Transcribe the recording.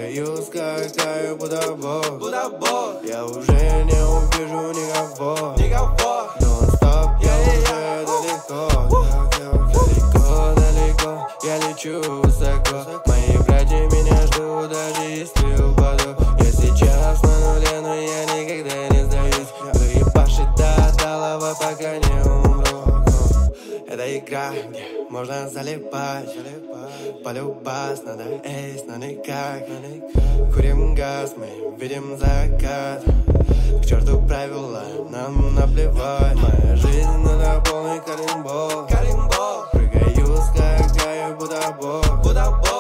Прыгаю, скакаю, будто бог. Я уже не увижу никого. Нон-стоп, я уже далеко. Далеко, я лечу высоко. Мои братья меня ждут, даже если упаду. Я сейчас на нуле, но я никогда не сдаюсь. Выебашить до талого, пока не умру. Это игра, где можно залипать. Полюбас, надо эйс, но никак. Курим газ, мы видим закат. К черту правила, нам наплевать. Моя жизнь это полный каримбол. Прыгаю, скакаю, будто бог.